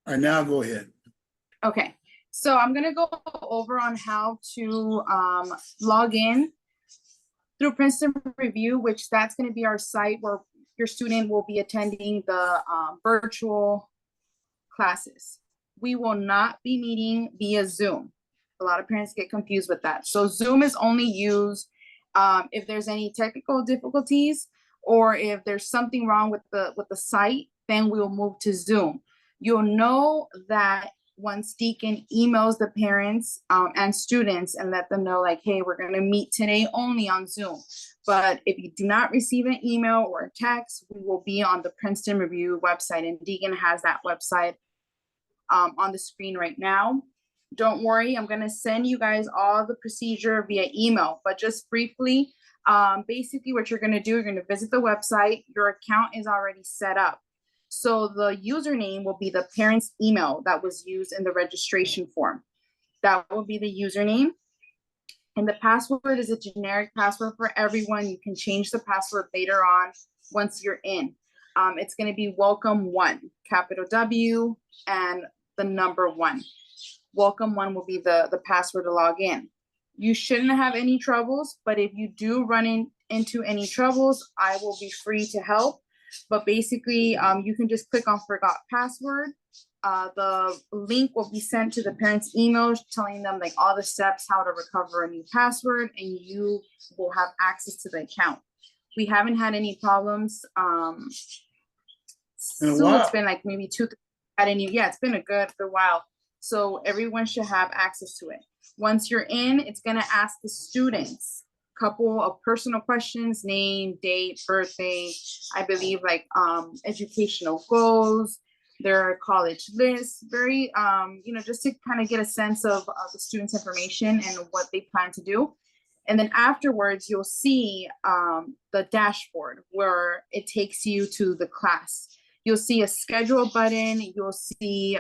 All right, now go ahead. Okay, so I'm gonna go over on how to log in through Princeton Review, which that's gonna be our site where your student will be attending the virtual classes. We will not be meeting via Zoom. A lot of parents get confused with that. So Zoom is only used if there's any technical difficulties or if there's something wrong with the site, then we'll move to Zoom. You'll know that once Deacon emails the parents and students and let them know like, hey, we're gonna meet today only on Zoom. But if you do not receive an email or a text, we will be on the Princeton Review website, and Deacon has that website on the screen right now. Don't worry, I'm gonna send you guys all the procedure via email, but just briefly, basically what you're gonna do, you're gonna visit the website, your account is already set up. So the username will be the parent's email that was used in the registration form. That will be the username. And the password is a generic password for everyone. You can change the password later on once you're in. It's gonna be welcome1, capital W and the number 1. Welcome1 will be the password to log in. You shouldn't have any troubles, but if you do run into any troubles, I will be free to help. But basically, you can just click on forgot password. The link will be sent to the parents' emails telling them like all the steps, how to recover a new password, and you will have access to the account. We haven't had any problems. So it's been like maybe 2 at any, yeah, it's been a good while. So everyone should have access to it. Once you're in, it's gonna ask the students a couple of personal questions, name, date, birthday, I believe like educational goals, their college list, very, you know, just to kind of get a sense of the student's information and what they plan to do. And then afterwards, you'll see the dashboard where it takes you to the class. You'll see a schedule button, you'll see,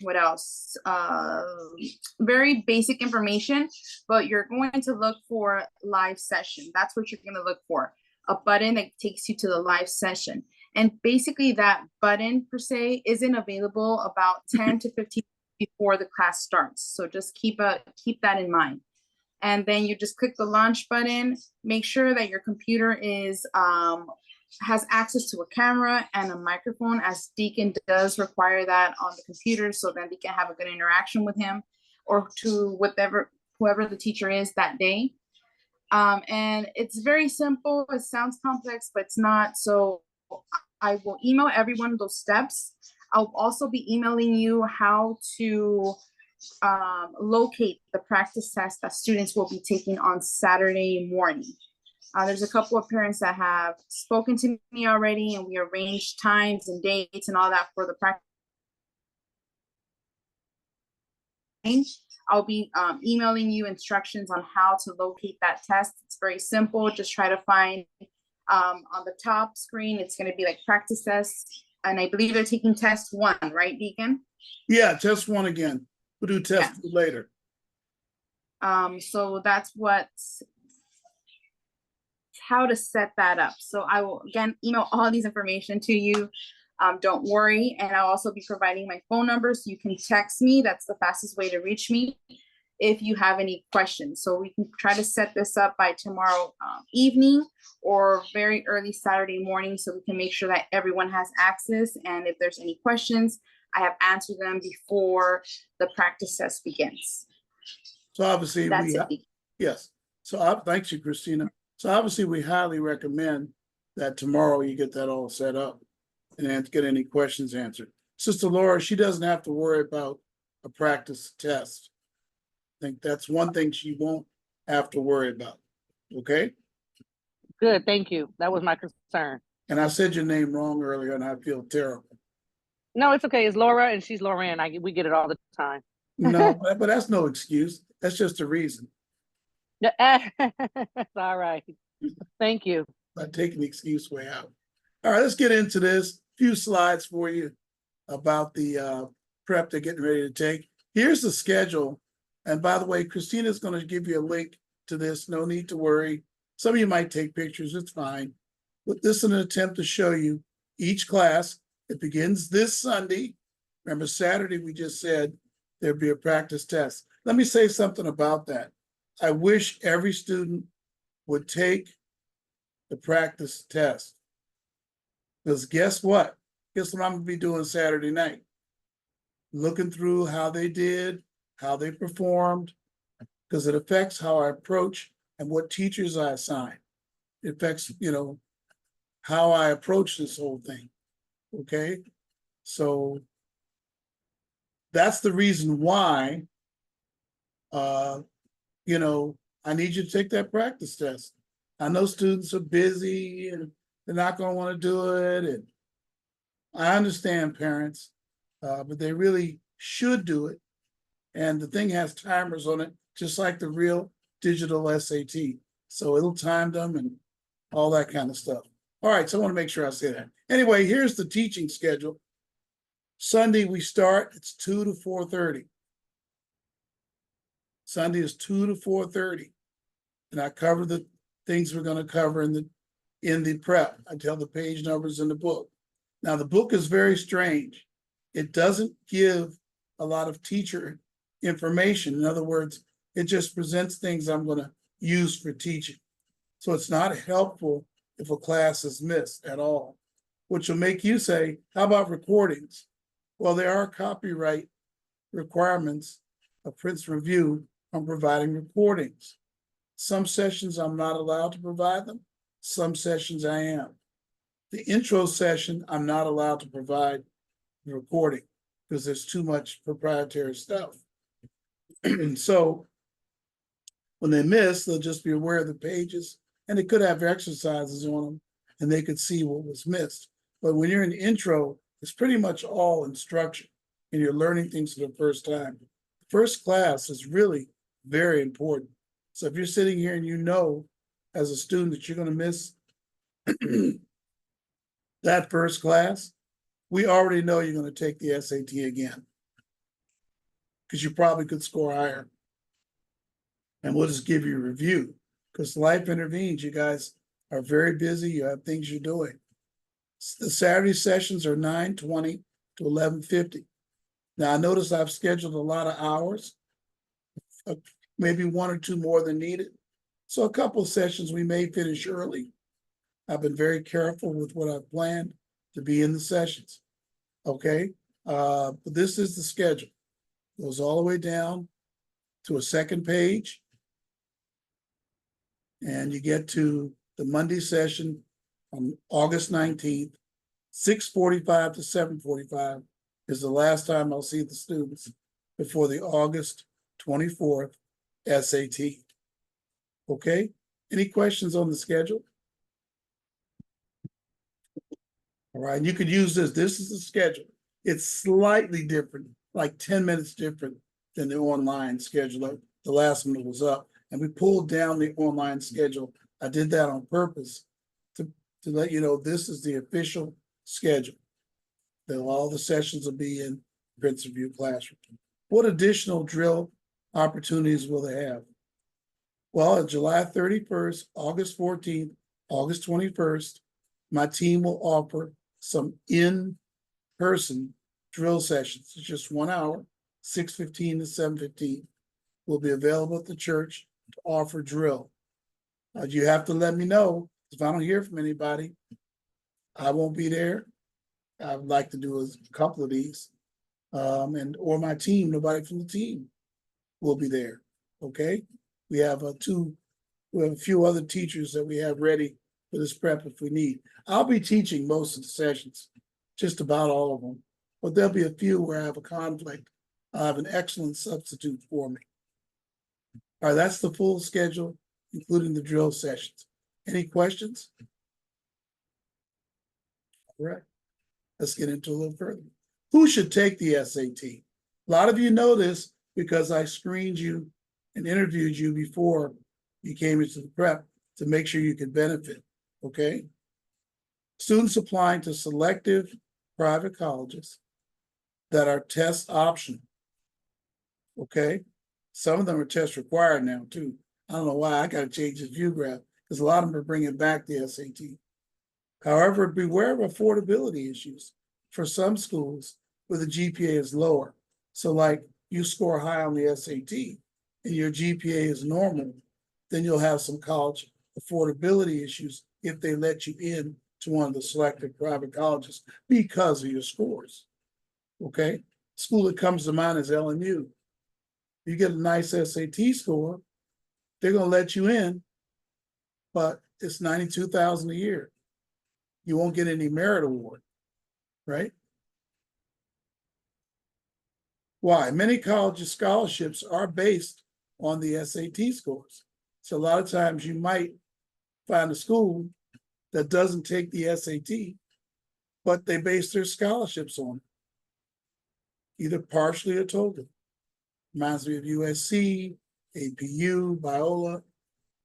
what else? Very basic information, but you're going to look for live session. That's what you're going to look for. A button that takes you to the live session. And basically that button per se isn't available about 10 to 15 before the class starts. So just keep that in mind. And then you just click the launch button, make sure that your computer is has access to a camera and a microphone, as Deacon does require that on the computer, so then they can have a good interaction with him or to whoever the teacher is that day. And it's very simple. It sounds complex, but it's not. So I will email everyone those steps. I'll also be emailing you how to locate the practice test that students will be taking on Saturday morning. There's a couple of parents that have spoken to me already, and we arranged times and dates and all that for the practice. I'll be emailing you instructions on how to locate that test. It's very simple. Just try to find on the top screen, it's going to be like practice tests. And I believe they're taking test 1, right, Deacon? Yeah, test 1 again. We'll do test 2 later. So that's how to set that up. So I will again email all these information to you. Don't worry. And I'll also be providing my phone number so you can text me. That's the fastest way to reach me if you have any questions. So we can try to set this up by tomorrow evening or very early Saturday morning, so we can make sure that everyone has access. And if there's any questions, I have answered them before the practice test begins. So obviously, yes. So thanks you, Christina. So obviously, we highly recommend that tomorrow you get that all set up and get any questions answered. Sister Laura, she doesn't have to worry about a practice test. I think that's one thing she won't have to worry about. Okay? Good, thank you. That was my concern. And I said your name wrong earlier, and I feel terrible. No, it's okay. It's Laura, and she's Lauren. We get it all the time. No, but that's no excuse. That's just a reason. All right. Thank you. I take an excuse way out. All right, let's get into this. Few slides for you about the prep they're getting ready to take. Here's the schedule. And by the way, Christina's going to give you a link to this. No need to worry. Some of you might take pictures. It's fine. But this is an attempt to show you each class It begins this Sunday. Remember, Saturday, we just said there'd be a practice test. Let me say something about that. I wish every student would take the practice test. Because guess what? Guess what I'm gonna be doing Saturday night? Looking through how they did, how they performed, because it affects how I approach and what teachers I assign. It affects, how I approach this whole thing. Okay? So that's the reason why, I need you to take that practice test. I know students are busy and they're not going to want to do it. And I understand parents, but they really should do it. And the thing has timers on it, just like the real digital SAT. So it'll time them and all that kind of stuff. All right, so I want to make sure I say that. Anyway, here's the teaching schedule. Sunday we start, it's 2 to 4:30. Sunday is 2 to 4:30. And I cover the things we're going to cover in the prep. I tell the page numbers in the book. Now the book is very strange. It doesn't give a lot of teacher information. In other words, it just presents things I'm going to use for teaching. So it's not helpful if a class is missed at all, which will make you say, how about recordings? Well, there are copyright requirements of Princeton Review on providing recordings. Some sessions I'm not allowed to provide them. Some sessions I am. The intro session, I'm not allowed to provide the recording because there's too much proprietary stuff. So when they miss, they'll just be aware of the pages and they could have exercises on them and they could see what was missed. But when you're in intro, it's pretty much all instruction and you're learning things for the first time. First class is really very important. So if you're sitting here and you know as a student that you're going to miss that first class, we already know you're going to take the SAT again because you probably could score higher. And we'll just give you a review because life intervenes. You guys are very busy. You have things you're doing. The Saturday sessions are 9:20 to 11:50. Now I notice I've scheduled a lot of hours, maybe one or two more than needed. So a couple of sessions we may finish early. I've been very careful with what I've planned to be in the sessions. Okay, but this is the schedule. Goes all the way down to a second page. And you get to the Monday session on August 19th, 6:45 to 7:45 is the last time I'll see the students before the August 24th SAT. Okay, any questions on the schedule? All right, you could use this. This is the schedule. It's slightly different, like 10 minutes different than the online schedule. The last one was up, and we pulled down the online schedule. I did that on purpose to let you know this is the official schedule. That all the sessions will be in Princeton Review classroom. What additional drill opportunities will they have? Well, on July 31st, August 14th, August 21st, my team will offer some in-person drill sessions. It's just 1 hour, 6:15 to 7:15. Will be available at the church to offer drill. You have to let me know if I don't hear from anybody. I won't be there. I would like to do a couple of these, or my team. Nobody from the team will be there. Okay, we have a few other teachers that we have ready for this prep if we need. I'll be teaching most of the sessions, just about all of them, but there'll be a few where I have a conflict. I have an excellent substitute for me. All right, that's the full schedule, including the drill sessions. Any questions? All right, let's get into a little further. Who should take the SAT? A lot of you know this because I screened you and interviewed you before you came into the prep to make sure you could benefit, okay? Students applying to selective private colleges that are test optional, okay? Some of them are test required now too. I don't know why I gotta change this view graph because a lot of them are bringing back the SAT. However, beware of affordability issues. for some schools where the GPA is lower. So like you score high on the SAT and your GPA is normal, then you'll have some college affordability issues if they let you in to one of the selected private colleges because of your scores. Okay, school that comes to mind is LMU. You get a nice SAT score, they're gonna let you in, but it's $92,000 a year. You won't get any merit award, right? Why? Many colleges scholarships are based on the SAT scores. So a lot of times you might find a school that doesn't take the SAT, but they base their scholarships on it, either partially or totally. Reminds me of USC, APU, Biola,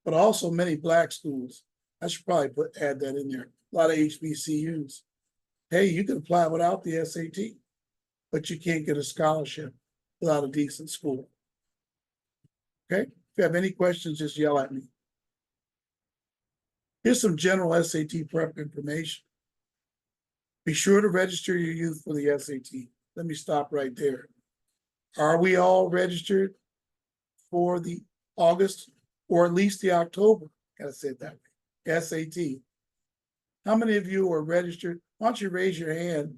but also many Black schools. I should probably add that in there. A lot of HBCUs. Hey, you can apply without the SAT, but you can't get a scholarship without a decent school. Okay, if you have any questions, just yell at me. Here's some general SAT prep information. Be sure to register your youth for the SAT. Let me stop right there. Are we all registered for the August or at least the October? Gotta say it that way. SAT. How many of you are registered? Why don't you raise your hand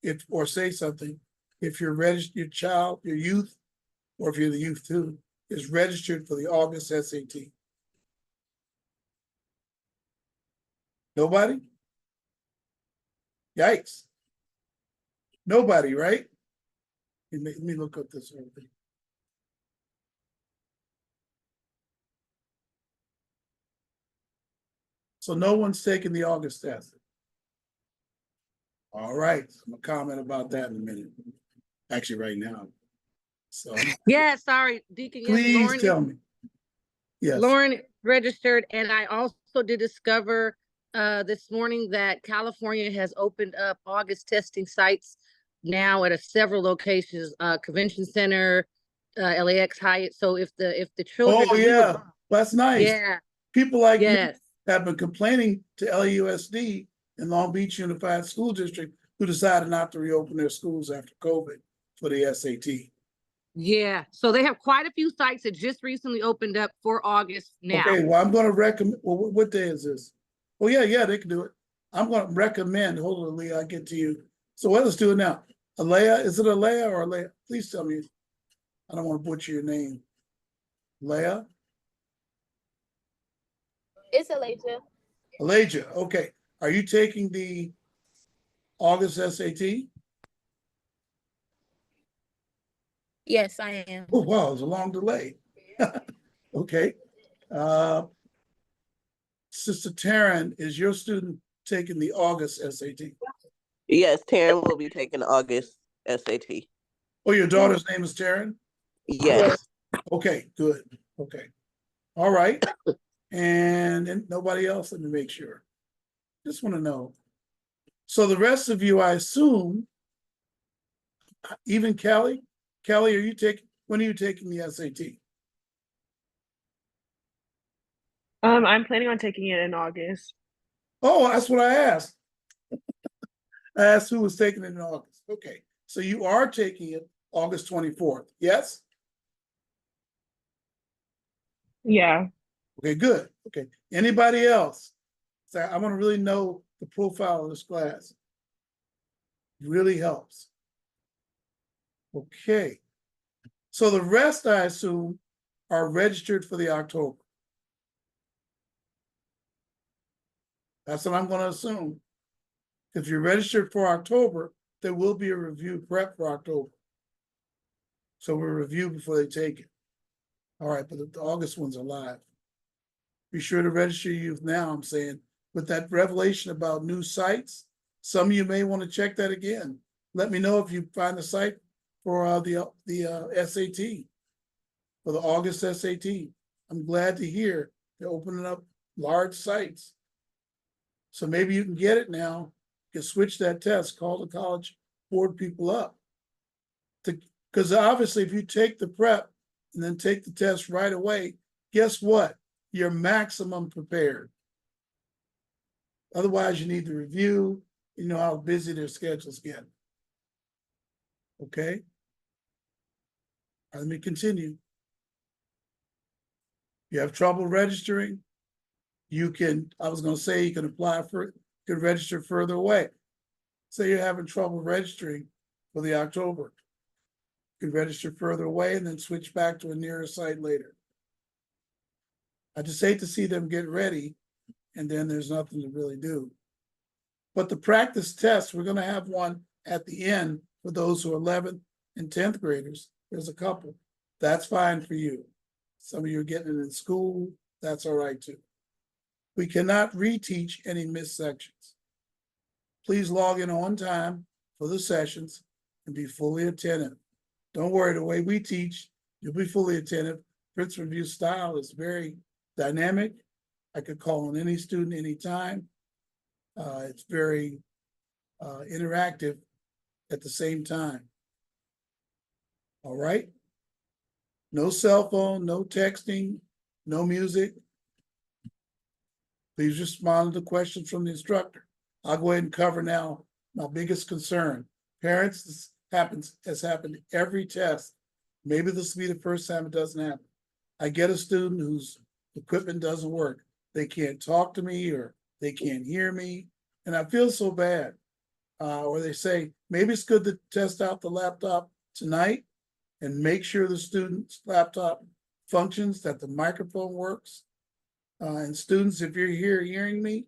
if or say something if you're registered, your child, your youth, or if you're the youth too, is registered for the August SAT. Nobody? Yikes. Nobody, right? Let me look up this whole thing. So no one's taking the August test. All right, I'm gonna comment about that in a minute. Actually, right now. So Yeah, sorry, Deacon. Yes, please Lauren, tell me. Yes. Lauren registered, and I also did discover this morning that California has opened up August testing sites now at several locations, Convention Center, LAX Hyatt. So if the children, Oh yeah, that's nice. yeah, People like me yes, have been complaining to LAUSD and Long Beach Unified School District, who decided not to reopen their schools after COVID for the SAT. yeah. So they have quite a few sites that just recently opened up for August now. Okay, well, I'm gonna recommend, well, what day is this? Oh, yeah, they can do it. I'm gonna recommend, hold on, Leah, I'll get to you. So let's do it now. Alea, is it Alea or Alea? Please tell me. I don't want to butcher your name. Leah? It's Elijah. Elijah, okay. Are you taking the August SAT? Yes, I am. Oh, wow, it's a long delay. Okay. Sister Taryn, is your student taking the August SAT? Yes, Taryn will be taking August SAT. Oh, your daughter's name is Taryn? Yes. Okay, good. Okay. All right. And nobody else, let me make sure. Just want to know. So the rest of you, I assume, even Kelly, are you when are you taking the SAT? I'm planning on taking it in August. Oh, that's what I asked. I asked who was taking it in August. Okay, so you are taking it August 24th, yes? Yeah. Okay, good. Okay, anybody else? So I want to really know the profile of this class. It really helps. Okay, so the rest, I assume, are registered for the October. That's what I'm going to assume. If you're registered for October, there will be a review prep for October. So we'll review before they take it. All right, but the August ones are live. Be sure to register your youth now, I'm saying. With that revelation about new sites, some of you may want to check that again. Let me know if you find the site for the SAT, for the August SAT. I'm glad to hear they're opening up large sites. So maybe you can get it now. You can switch that test, call the college board people up. Because obviously if you take the prep and then take the test right away, guess what? You're maximum prepared. Otherwise, you need the review, You know how busy their schedules get. Okay? Let me continue. You have trouble registering, you can, I was gonna say you can apply for it, you can register further away. Say you're having trouble registering for the October. You can register further away and then switch back to a nearer site later. I just hate to see them get ready and then there's nothing to really do. But the practice test, we're gonna have one at the end for those who are 11th and 10th graders. There's a couple. That's fine for you. Some of you are getting it in school, that's all right too. We cannot reteach any missed sections. Please log in on time for the sessions and be fully attentive. Don't worry, the way we teach, you'll be fully attentive. Princeton Review style is very dynamic. I could call on any student anytime. It's very interactive at the same time. All right? No cell phone, no texting, no music. Please respond to questions from the instructor. I'll go ahead and cover now my biggest concern. Parents, this has happened every test. Maybe this will be the first time it doesn't happen. I get a student whose equipment doesn't work. They can't talk to me or they can't hear me. And I feel so bad. Or they say, maybe it's good to test out the laptop tonight and make sure the student's laptop functions, that the microphone works. And students, if you're here hearing me,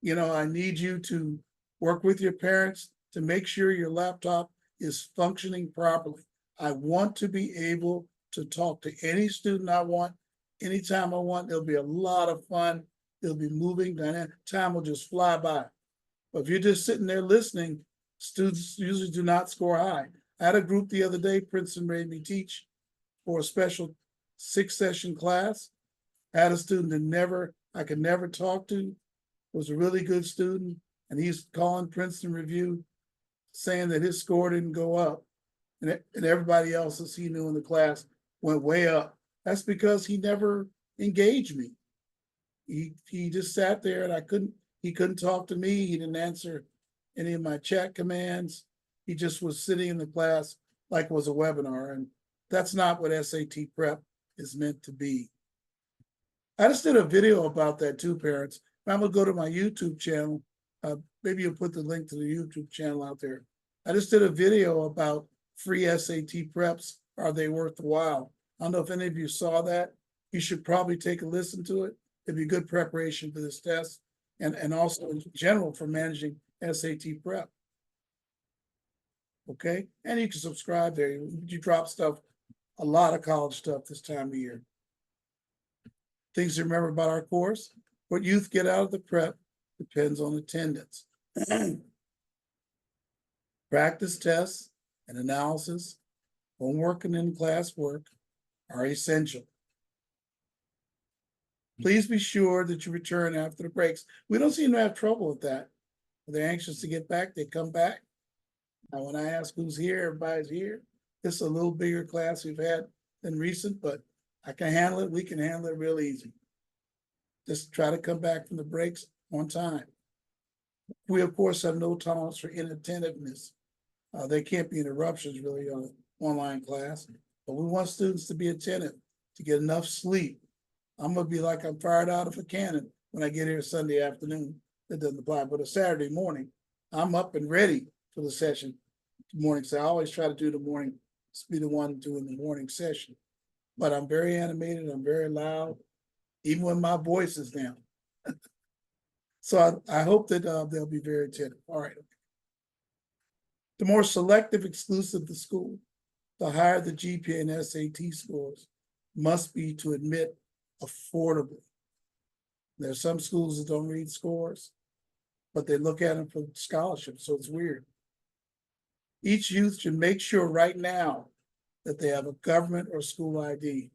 you know, I need you to work with your parents to make sure your laptop is functioning properly. I want to be able to talk to any student I want, anytime I want. It'll be a lot of fun. It'll be moving, dynamic. Time will just fly by. But if you're just sitting there listening, students usually do not score high. I had a group the other day, Princeton made me teach for a special 6-session class. I had a student that I could never talk to, was a really good student, and he's calling Princeton Review saying that his score didn't go up, and everybody else that he knew in the class went way up. That's because he never engaged me. He just sat there and he couldn't talk to me. He didn't answer any of my chat commands. He just was sitting in the class like it was a webinar, and that's not what SAT prep is meant to be. I just did a video about that too, parents. I'm gonna go to my YouTube channel. Maybe you'll put the link to the YouTube channel out there. I just did a video about free SAT preps. Are they worth the while? I don't know if any of you saw that. You should probably take a listen to it. It'd be good preparation for this test and also in general for managing SAT prep. Okay, and you can subscribe there. You drop stuff, a lot of college stuff this time of year. Things to remember about our course: what youth get out of the prep depends on attendance. Practice tests and analysis, homework and in-class work are essential. Please be sure that you return after the breaks. We don't seem to have trouble with that. They're anxious to get back, they come back. Now, when I ask who's here, everybody's here. This is a little bigger class we've had than recent, but I can handle it. We can handle it real easy. Just try to come back from the breaks on time. We, of course, have no tolerance for inattentiveness. There can't be interruptions really on an online class, but we want students to be attentive, to get enough sleep. I'm gonna be like I'm fired out of a cannon when I get here Sunday afternoon. That doesn't apply, but a Saturday morning, I'm up and ready for the session. Morning, so I always try to do the morning, be the one doing the morning session. But I'm very animated, I'm very loud, even when my voice is down. So I hope that they'll be very attentive. All right. The more selective, exclusive the school, the higher the GPA and SAT scores must be to admit affordably. There are some schools that don't read scores, but they look at them for scholarships, so it's weird. Each youth should make sure right now that they have a government or school ID.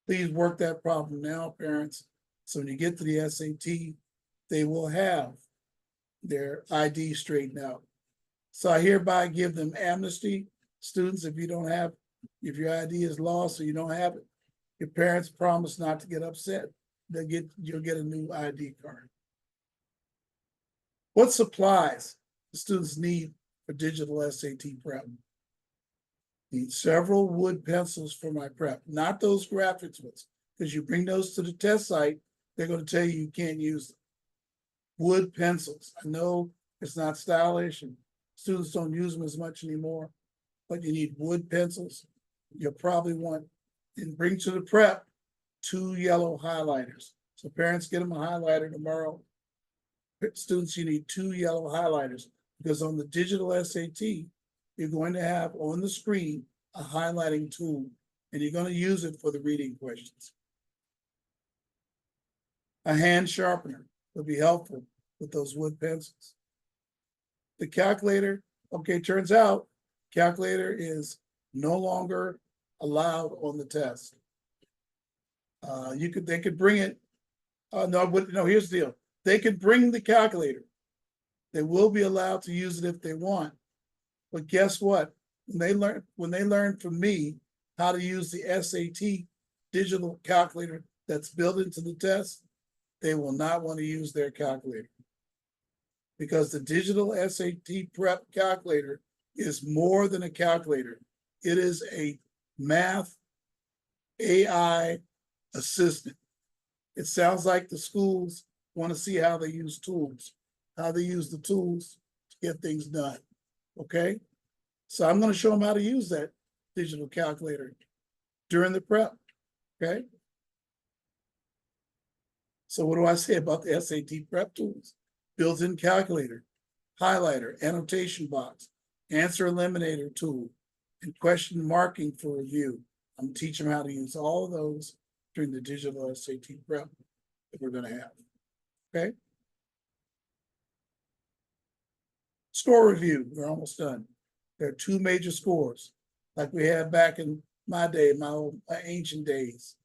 Please work that problem now, parents. So when you get to the SAT, they will have their ID straightened out. So I hereby give them amnesty. Students, if your ID is lost or you don't have it, your parents promise not to get upset. You'll get a new ID card. What supplies the students need for digital SAT prep? Need several wood pencils for my prep, not those graphics ones, because you bring those to the test site, they're going to tell you can't use them. Wood pencils. I know it's not stylish and students don't use them as much anymore, but you need wood pencils. You'll probably want, and bring to the prep 2 yellow highlighters. So parents, get them a highlighter tomorrow. Students, you need 2 yellow highlighters, because on the digital SAT, you're going to have on the screen a highlighting tool, and you're going to use it for the reading questions. A hand sharpener would be helpful with those wood pencils. The calculator, okay, turns out calculator is no longer allowed on the test. They could bring it. No, here's the deal. They could bring the calculator. They will be allowed to use it if they want. But guess what? When they learn from me how to use the SAT digital calculator that's built into the test, they will not want to use their calculator. Because the digital SAT prep calculator is more than a calculator. It is a math AI assistant. It sounds like the schools want to see how they use tools, how they use the tools to get things done. Okay? So I'm going to show them how to use that digital calculator during the prep. Okay? So what do I say about the SAT prep tools? Built-in calculator, highlighter, annotation box, answer eliminator tool, and question marking for review. I'm gonna teach them how to use all of those during the digital SAT prep that we're gonna have, okay? Score review, we're almost done. There are 2 major scores, like we had back in my day, my ancient days.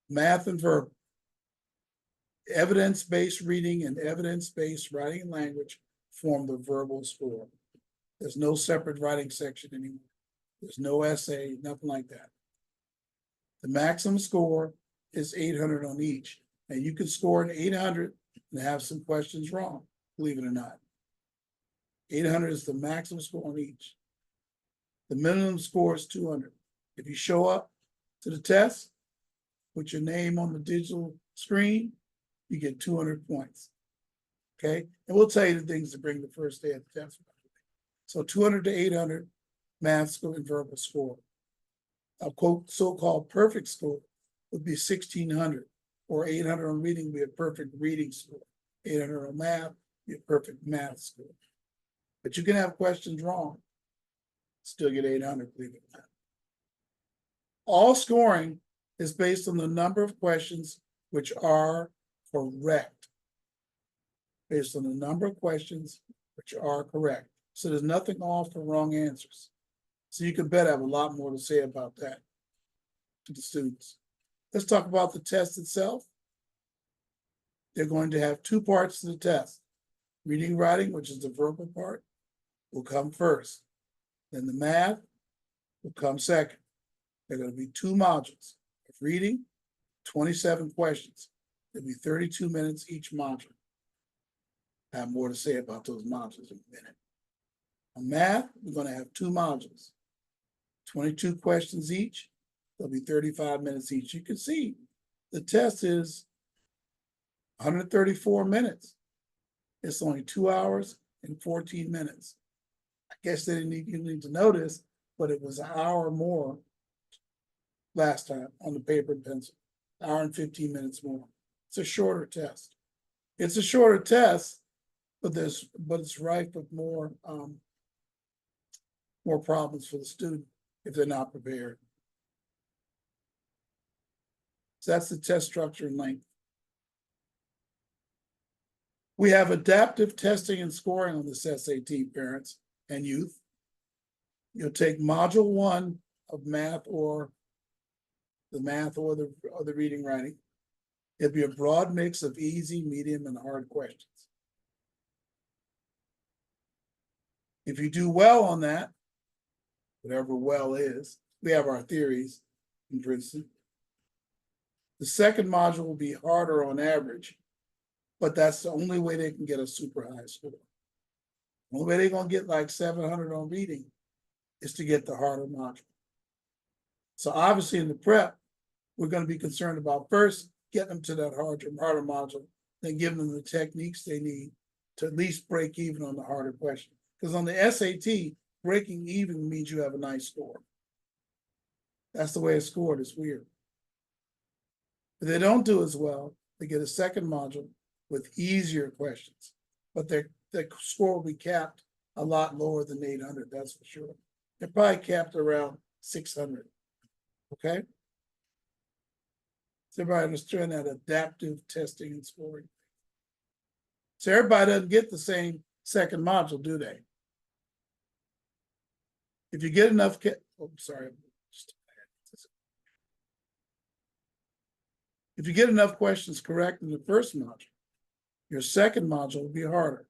Math and verbal. Evidence-based reading and evidence-based writing and language form the verbal score. There's no separate writing section anymore. There's no essay, nothing like that. The maximum score is 800 on each. And you can score an 800 and have some questions wrong, believe it or not. 800 is the maximum score on each. The minimum score is 200. If you show up to the test, put your name on the digital screen, you get 200 points. Okay, and we'll tell you the things to bring the first day of the test. So 200 to 800 math score and verbal score. A quote so-called perfect score would be 1600, or 800 on reading would be a perfect reading score. 800 on math, be a perfect math score. But you can have questions wrong, still get 800, believe it or not. All scoring is based on the number of questions which are correct. Based on the number of questions which are correct. So there's nothing off or wrong answers. So you can bet I have a lot more to say about that to the students. Let's talk about the test itself. They're going to have 2 parts to the test. Reading, writing, which is the verbal part, will come first. Then the math will come second. There are going to be 2 modules of reading, 27 questions. There'll be 32 minutes each module. I have more to say about those modules in a minute. On math, we're going to have 2 modules, 22 questions each. There'll be 35 minutes each. You can see the test is 134 minutes. It's only 2 hours and 14 minutes. I guess they didn't even need to notice, but it was an hour more last time on the paper and pencil, hour and 15 minutes more. It's a shorter test. It's a shorter test, but it's rife with more problems for the student if they're not prepared. So that's the test structure and length. We have adaptive testing and scoring on this SAT, parents and youth. You'll take module 1 of math or the reading writing. It'll be a broad mix of easy, medium, and hard questions. If you do well on that, whatever well is, we have our theories in Princeton. The second module will be harder on average. but that's the only way they can get a super high score. The only way they're gonna get like 700 on reading is to get the harder module. So obviously in the prep, we're gonna be concerned about first getting them to that harder module, then giving them the techniques they need to at least break even on the harder question. Because on the SAT, breaking even means you have a nice score. That's the way it's scored. It's weird. If they don't do as well, they get a second module with easier questions, but their score will be capped a lot lower than 800, that's for sure. They're probably capped around 600, okay? So everybody understand that adaptive testing and scoring. So everybody doesn't get the same second module, do they? If you get enough, if you get enough questions correct in the first module, your second module will be harder,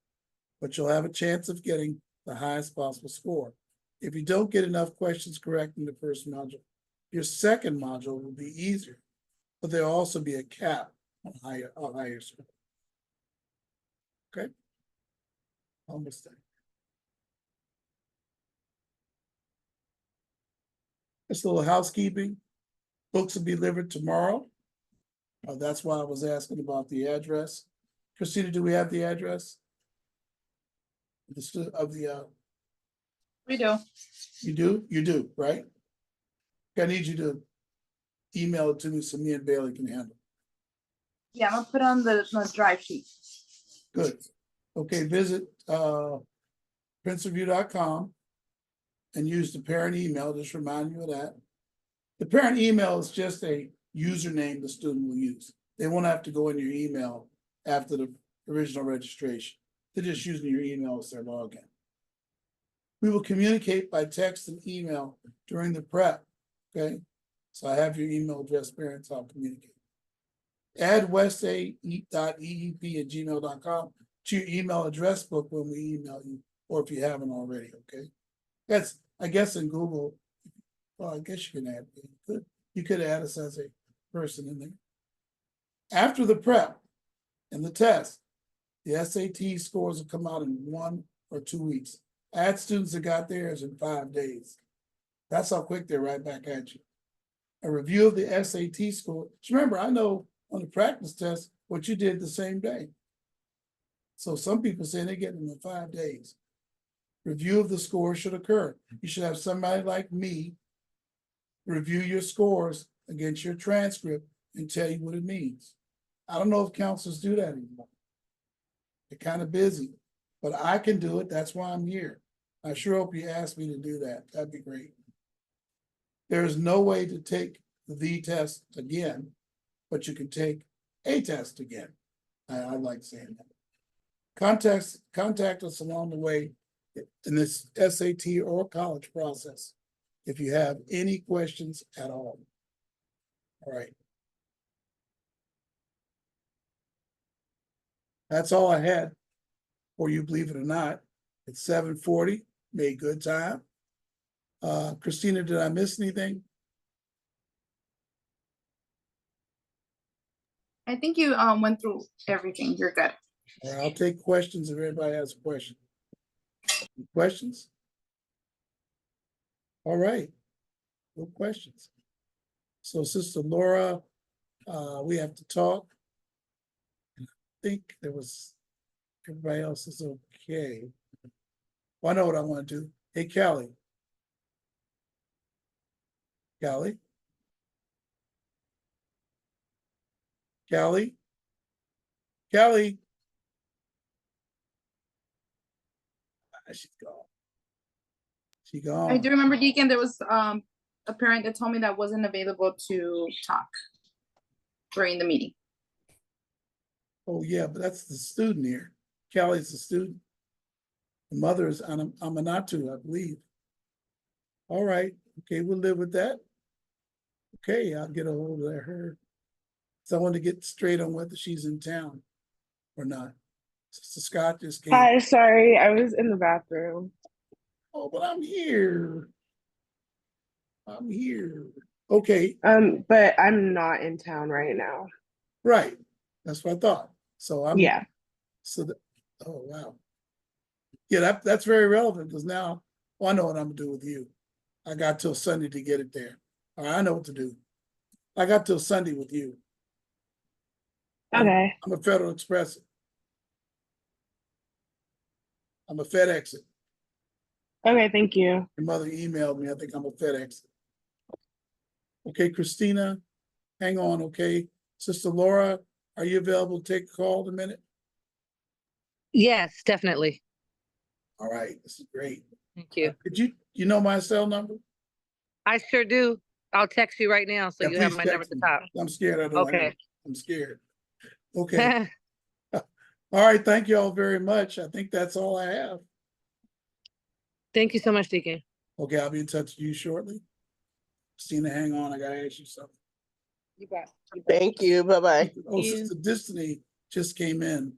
but you'll have a chance of getting the highest possible score. If you don't get enough questions correct in the first module, your second module will be easier, but there'll also be a cap on higher score. Okay? Almost there. Just a little housekeeping. Books will be delivered tomorrow. That's why I was asking about the address. Christina, do we have the address? We do. You do? You do, right? I need you to email it to me so me and Bailey can handle it. Yeah, I'm gonna put on the drive sheet. Good. Okay, visit princereview.com and use the parent email. Just remind you of that. The parent email is just a username the student will use. They won't have to go in your email after the original registration. They're just using your email as their login. We will communicate by text and email during the prep, okay? So I have your email address, parents, I'll communicate. Add westa.eep@gmail.com to your email address book when we email you, or if you haven't already, okay? That's, I guess in Google, well, I guess you can add, you could add us as a person in there. After the prep and the test, the SAT scores will come out in 1 or 2 weeks. I had students that got theirs in 5 days. That's how quick they're right back at you. A review of the SAT score. Just remember, I know on the practice test what you did the same day. So some people say they get them in 5 days. Review of the score should occur. You should have somebody like me review your scores against your transcript and tell you what it means. I don't know if counselors do that anymore. They're kind of busy, but I can do it. That's why I'm here. I sure hope you ask me to do that. That'd be great. There is no way to take the test again, but you can take a test again. I like saying that. Contact us along the way in this SAT or college process if you have any questions at all. All right. That's all I had for you, believe it or not. It's 7:40, made good time. Christina, did I miss anything? I think you went through everything. You're good. All right, I'll take questions if everybody has a question. Questions? All right, no questions. So Sister Laura, we have to talk. I think there was, everybody else is okay. Well, I know what I want to do. Hey, Callie. Callie? Callie? Callie? She's gone. She gone. I do remember, Deacon, there was a parent that told me that wasn't available to talk during the meeting. Oh, yeah, but that's the student here. Callie's the student. The mother is Aminatu, I believe. All right, okay, we'll live with that. Okay, I'll get a hold of her. So I want to get straight on whether she's in town or not. Sister Scott just came. Hi, sorry, I was in the bathroom. Oh, but I'm here. I'm here. Okay. But I'm not in town right now. Right. That's what I thought. So I'm. Yeah. So that, oh, wow. Yeah, that's very relevant because now, well, I know what I'm gonna do with you. I got till Sunday to get it there. All right, I know what to do. I got till Sunday with you. Okay. I'm a Federal Express. I'm a FedEx. Okay, thank you. Your mother emailed me, I think I'm a FedEx. Okay, Christina, hang on, okay? Sister Laura, are you available to take a call in a minute? Yes, definitely. All right, this is great. Thank you. Could you know my cell number? I sure do. I'll text you right now so Yeah, you have please my number at text the me. top. I'm scared I don't. Okay. I'm scared. Okay. All right, thank you all very much. I think that's all I have. Thank you so much, Deacon. Okay, I'll be in touch with you shortly. Christina, hang on, I gotta ask you something. You bet. Thank you. Bye-bye. Oh, you. Sister Destiny just came in,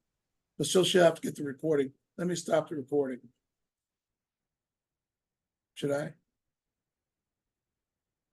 but she'll have to get the recording. Let me stop the recording. Should I?